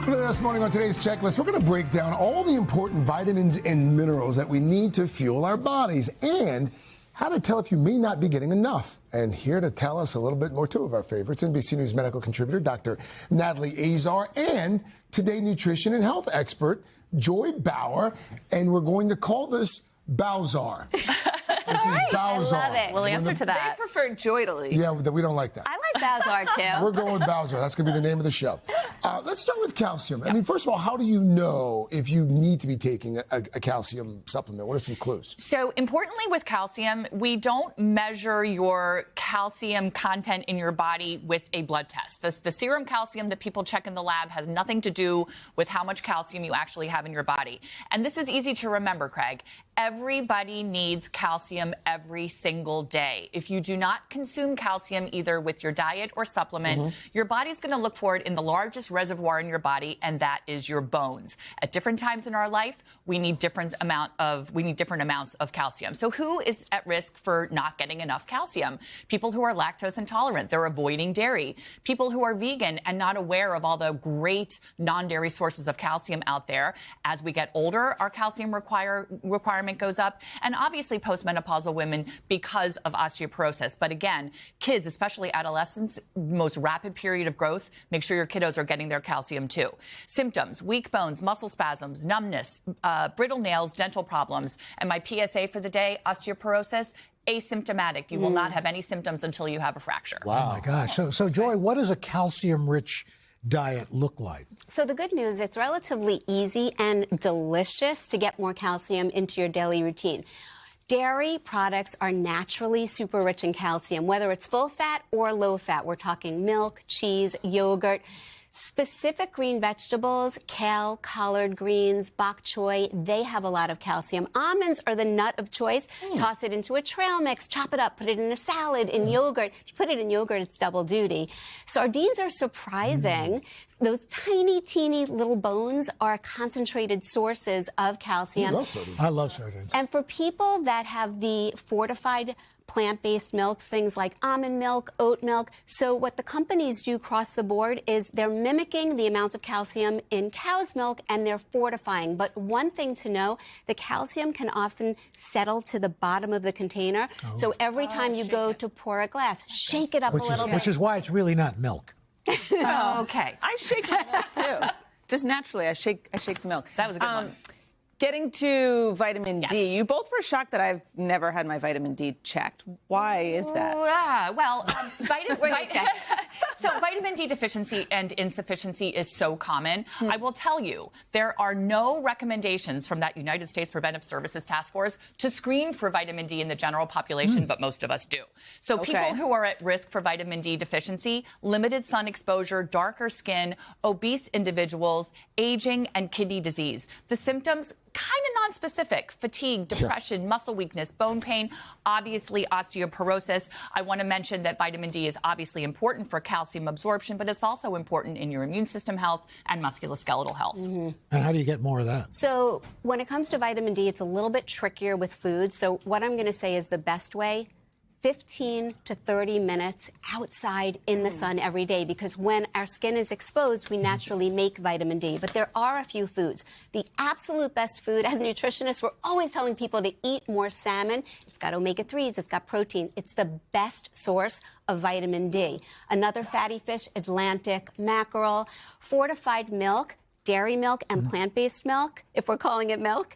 This morning on today's checklist, we're going to break down all the important vitamins and minerals that we need to fuel our bodies and how to tell if you may not be getting enough. And here to tell us a little bit more, two of our favorites, NBC News medical contributor Dr. Natalie Azar and Today nutrition and health expert Joy Bauer. And we're going to call this Bowzar. This is Bowzar. I love it. We'll answer to that. They prefer Joytally. Yeah, we don't like that. I like Bowzar too. We're going with Bowser. That's going to be the name of the show. Let's start with calcium. I mean, first of all, how do you know if you need to be taking a calcium supplement? What are some clues? So importantly with calcium, we don't measure your calcium content in your body with a blood test. The serum calcium that people check in the lab has nothing to do with how much calcium you actually have in your body. And this is easy to remember, Craig. Everybody needs calcium every single day. If you do not consume calcium either with your diet or supplement, your body's going to look for it in the largest reservoir in your body, and that is your bones. At different times in our life, we need different amounts of calcium. So who is at risk for not getting enough calcium? People who are lactose intolerant, they're avoiding dairy. People who are vegan and not aware of all the great non-dairy sources of calcium out there. As we get older, our calcium requirement goes up, and obviously postmenopausal women because of osteoporosis. But again, kids, especially adolescents, most rapid period of growth, make sure your kiddos are getting their calcium too. Symptoms: weak bones, muscle spasms, numbness, brittle nails, dental problems. And my PSA for the day: osteoporosis, asymptomatic. You will not have any symptoms until you have a fracture. Wow. Oh my gosh. So Joy, what does a calcium-rich diet look like? So the good news, it's relatively easy and delicious to get more calcium into your daily routine. Dairy products are naturally super rich in calcium, whether it's full fat or low fat. We're talking milk, cheese, yogurt. Specific green vegetables, kale, collard greens, bok choy, they have a lot of calcium. Almonds are the nut of choice. Toss it into a trail mix, chop it up, put it in a salad, in yogurt. If you put it in yogurt, it's double duty. Sardines are surprising. Those tiny, teeny little bones are concentrated sources of calcium. I love sardines. I love sardines. And for people that have the fortified plant-based milks, things like almond milk, oat milk. So what the companies do across the board is they're mimicking the amount of calcium in cow's milk and they're fortifying. But one thing to know, the calcium can often settle to the bottom of the container. So every time you go to pour a glass, shake it up a little bit. Which is why it's really not milk. Okay. I shake my milk too. Just naturally, I shake the milk. That was a good one. Getting to vitamin Yes. D, you both were shocked that I've never had my vitamin D checked. Why is that? Vitamin D deficiency and insufficiency is so common. I will tell you, there are no recommendations from that United States Preventive Services Task Force to screen for vitamin D in the general population, but most of us do. So people who are at risk for vitamin D deficiency, limited sun exposure, darker skin, obese individuals, aging, and kidney disease. The symptoms, kind of non-specific: fatigue, depression, muscle weakness, bone pain, obviously osteoporosis. I want to mention that vitamin D is obviously important for calcium absorption, but it's also important in your immune system health and musculoskeletal health. And how do you get more of that? So when it comes to vitamin D, it's a little bit trickier with food. So what I'm going to say is the best way: 15 to 30 minutes outside in the sun every day, because when our skin is exposed, we naturally make vitamin D. But there are a few foods. The absolute best food, as nutritionists, we're always telling people to eat more salmon. It's got omega-3s, it's got protein. It's the best source of vitamin D. Another fatty fish, Atlantic mackerel, fortified milk, dairy milk and plant-based milk, if we're calling it milk,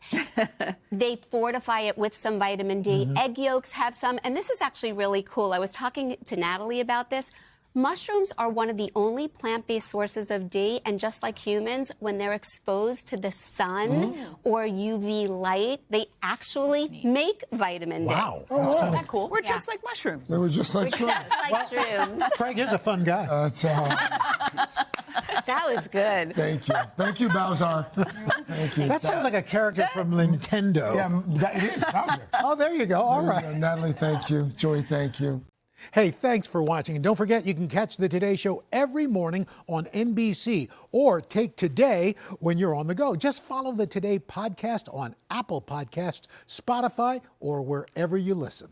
they fortify it with some vitamin D. Egg yolks have some, and this is actually really cool. I was talking to Natalie about this. Mushrooms are one of the only plant-based sources of D, and just like humans, when they're exposed to the sun or UV light, they actually make vitamin D. Wow. Isn't that cool? We're just like mushrooms. They were just like Just like shrooms. Craig is a fun guy. That was good. Thank you. Thank you, Bowser. Thank you. That sounds like a character from Nintendo. Yeah, it is, Bowser. Oh, there you go. All There you right. go. Natalie, thank you. Joy, thank you. Hey, thanks for watching. And don't forget, you can catch the Today Show every morning on NBC or take Today when you're on the go. Just follow the Today podcast on Apple Podcasts, Spotify, or wherever you listen.